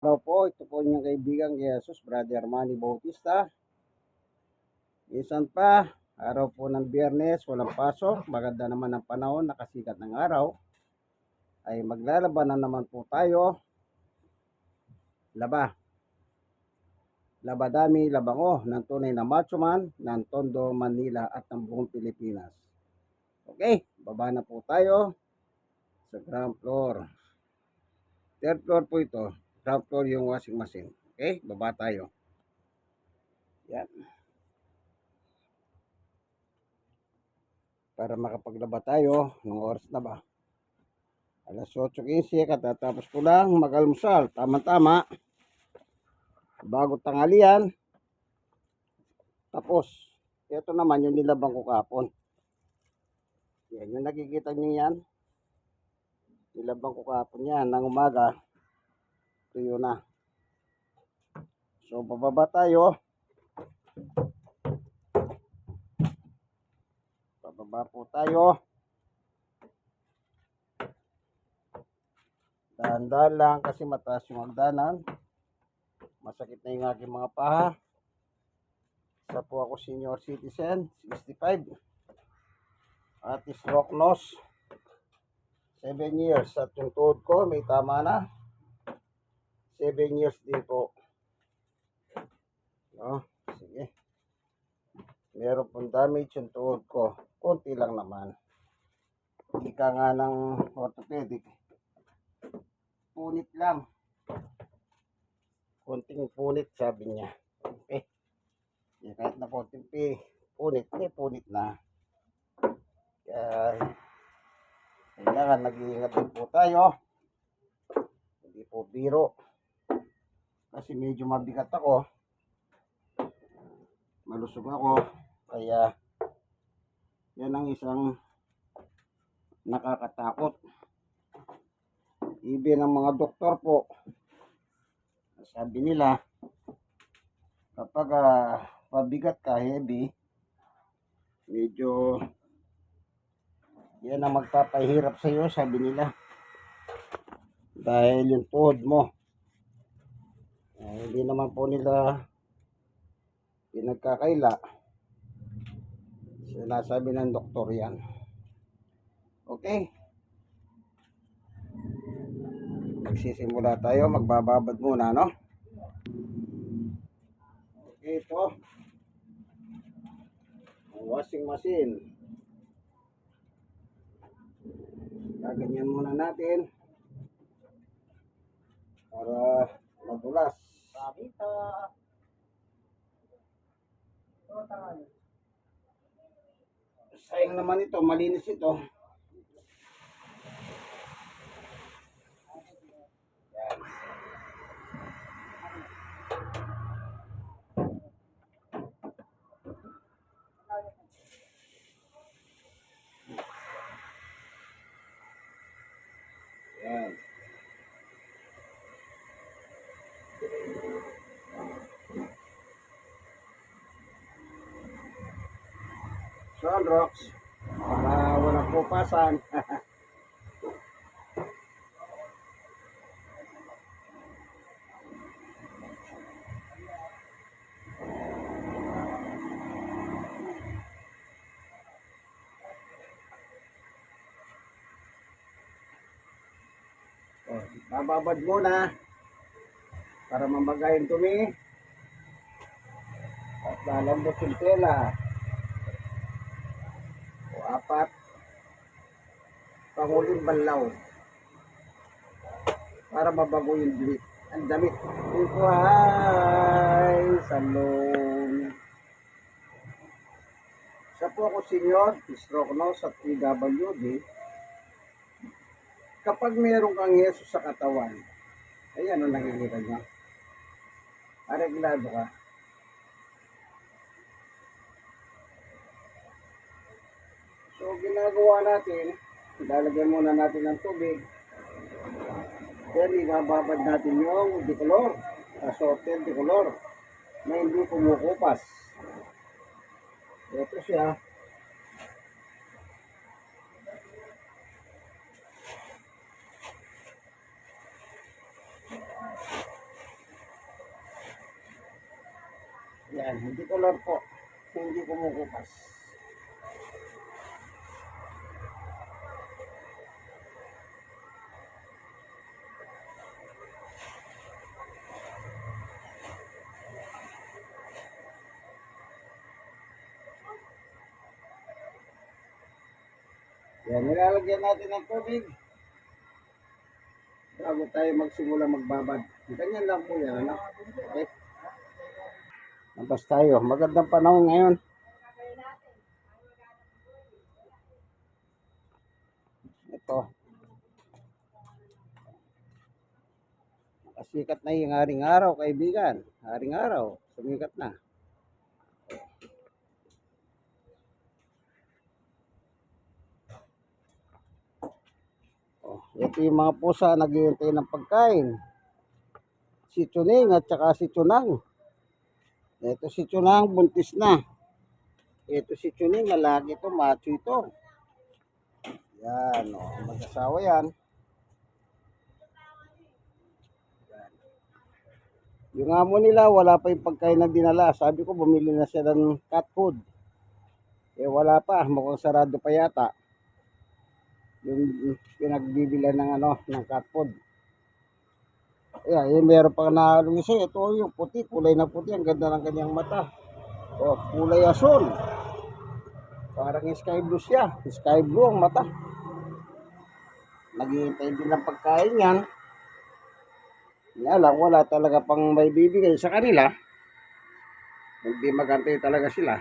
Hello po, ito po inyong kaibigan kay Jesus, Brother Manny Bautista. Minsan pa, araw po ng Biyernes, walang pasok, maganda naman ang panahon, nakasikat ng araw, ay maglalaban na naman po tayo. Labadami, labango ng tunay na macho man ng Tondo, Manila at ng buong Pilipinas. Okay, baba na po tayo sa ground floor. Third floor po ito, ground floor yung washing machine. Okay, baba tayo. Yan. Para makapaglaba tayo, ng oras na ba? Alas 8:15, katatapos ko lang mag-almusal. Tama-tama. Bago tanghalian. Tapos, ito naman yung nilabang ko kapon. Yan, yung nakikita nyo yan. Nilabang ko kapon yan ng umaga. Ito yun na. So, bababa tayo. Bababa po tayo. Dahan-dahan lang kasi mataas yung hagdanan. Masakit na yung aking mga paha. Isa po ako senior citizen, 65. At stroke nose, 7 years. At yung tuhod ko, may tama na. 7 years din po. No? Sige. Meron pong damage yung tuhod ko. Konti lang naman. Ika nga ng orthopedic. Punit lang. Konting punit, sabi niya. Okay. Kahit na konting punit, may punit na. Kaya, kailangan nag-iingat din po tayo. Hindi po biro. Kasi medyo mabigat ako. Malusog ako. Kaya, yan ang isang nakakatakot. Even ang mga doktor po, sabi nila, kapag pabigat ka, heavy, medyo yan ang magpapahirap sa iyo, sabi nila. Dahil yung tuhod mo, hindi naman po nila pinagkakaila. Sinasabi ng doktor yan. Okay. Magsisimula tayo, magbababad muna, no? Okay, ito. Ang washing machine. Gaganyan muna natin para madulas. Sayang naman ito, malinis ito. Yan. Sunrocks para walang pupasan. Bababad muna para mamagayin dumi at lalambot yung tela. O 4 panguling banlaw para mabago yung damit. Ang damit. Ito ay salon. Isa po ako senior, stroke nose at PWD. Kapag meron kang yeso sa katawan, ay ano nakikita nyo? Areglado ka. So, ginagawa natin, ilalagyan muna natin ng tubig. Then, ibababad natin yung decolor, assorted decolor, na hindi kumukupas. Ito siya. Yan, hindi ko lang po. Hindi kumukupas. Yan, nilalagyan natin ng tubig bago tayo magsimula magbabad. Ganyan lang po yan, ano? Okay? Labas tayo. Magandang panahon ngayon. Ito. Nakasikat na yung haring araw, kaibigan. Haring araw. Sumikat na. Oh, ito yung mga pusa naghihintay ng pagkain. Si Chuning at saka si Chunang. Ito si Chunang, buntis na. Ito si Chuning, lalaki ito, macho ito. Yan, oh, mag-asawa yan. Yung amo nila, wala pa yung pagkain na dinala. Sabi ko, bumili na siya ng cat food. Eh, wala pa. Mukhang sarado pa yata. Yung pinagbibila ng ng cat food. Ayan, meron pa na isa. Ito yung puti, kulay na puti. Ang ganda ng kanyang mata. Oh, kulay asul. Parang sky blue siya. Sky blue ang mata. Naghihintay din ng pagkain yan. Yan lang, wala talaga pang may bibigay sa kanila. Hindi magantay talaga sila.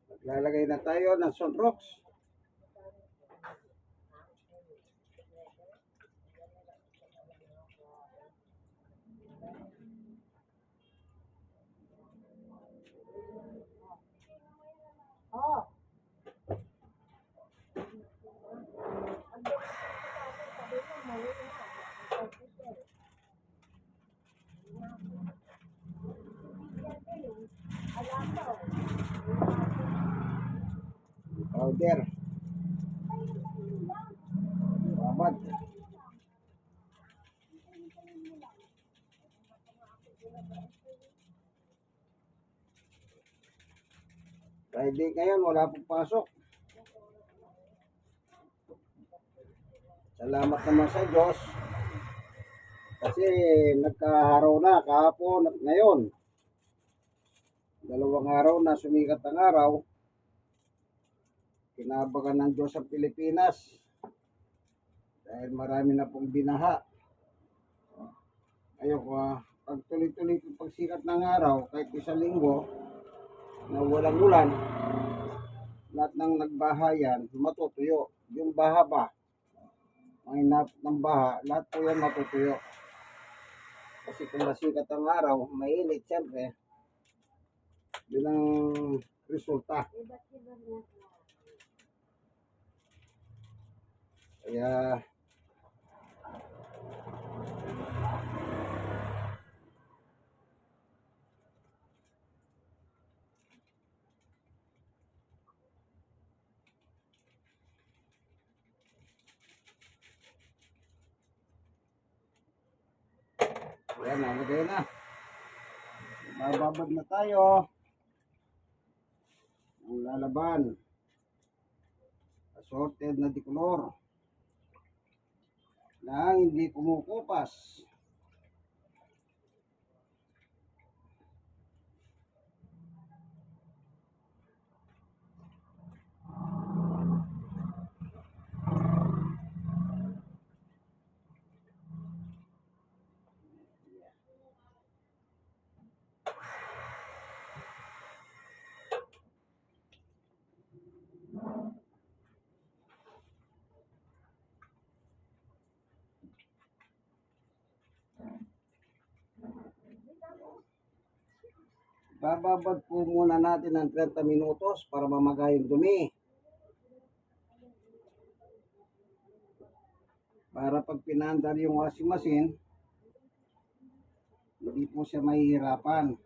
Maglalagay na tayo ng sunrocks. Powder. Babad. Friday ngayon, wala pong pasok. Salamat naman sa Diyos. Kasi nagkaharaw na kahapon at ngayon. 2 araw na sumikat ang araw. Kinabagan ng Diyos ang Pilipinas. Dahil marami na pong binaha. Ayun ko, pag tuloy-tuloy yung pagsikat ng araw, kahit 1 linggo, na walang ulan, lahat ng nagbahayan, matutuyo. Yung baha ba, ang inap ng baha, lahat po yan matutuyo. Kasi kung masikat ang araw, mainit siyempre, yun ang resulta. Kaya, yan, nalagay na. Bababad na tayo. Ang lalaban. Assorted na dikolor. Na hindi kumukupas. Bababad po muna natin ng 30 minutos para mamagay yung dumi. Para pag pinandar yung washing machine, hindi po siya mahihirapan.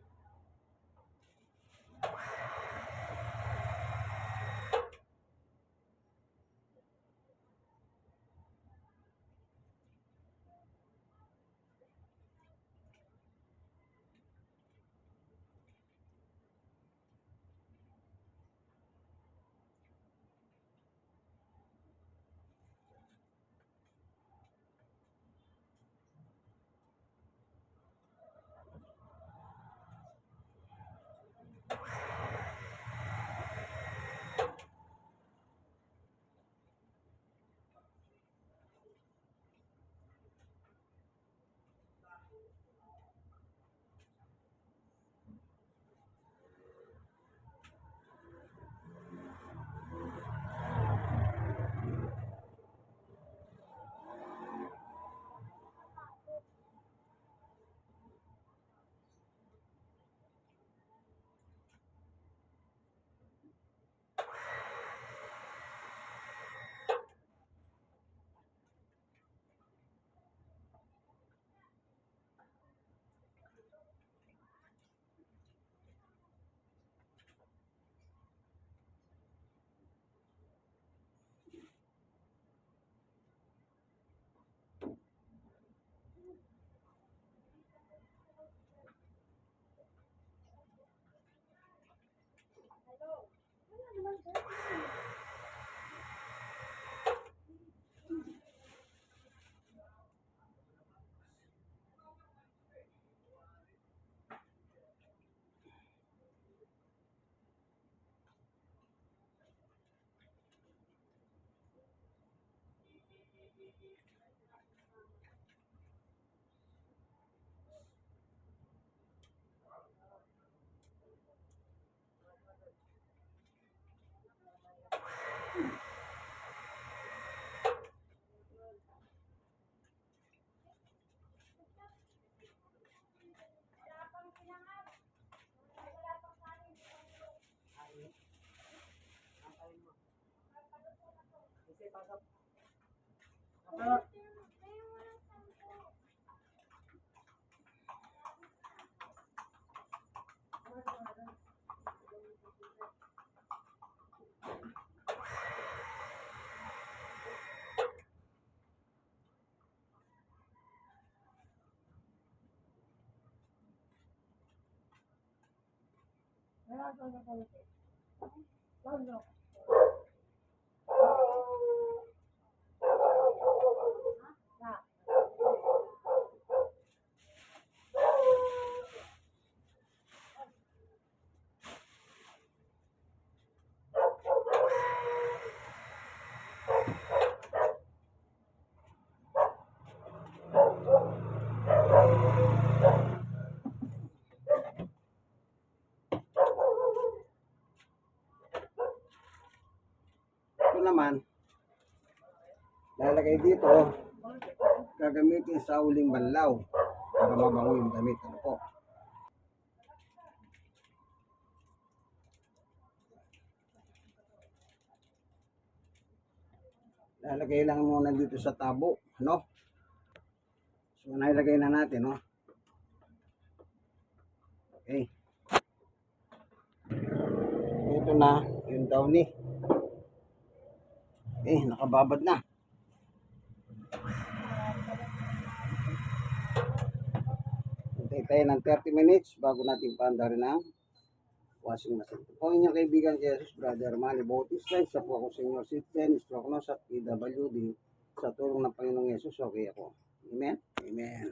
Ito naman, lalagay dito, gagamitin sa uling banlaw para mabango yung damit. Ano po? Lalagay lang muna dito sa tabo, no? So, nailagay na natin, no? Okay. Ito na yung downy. Okay, nakababad na. Hintay tayo ng 30 minutes bago natin paandarin ang washing machine. Ito po ang inyong kaibigan kay Jesus, Brother Manny Bautista. Isa po ako senior citizen, stroke nurse at PWD. Sa tulong ng Panginoong Jesus, okay ako. Amen? Amen.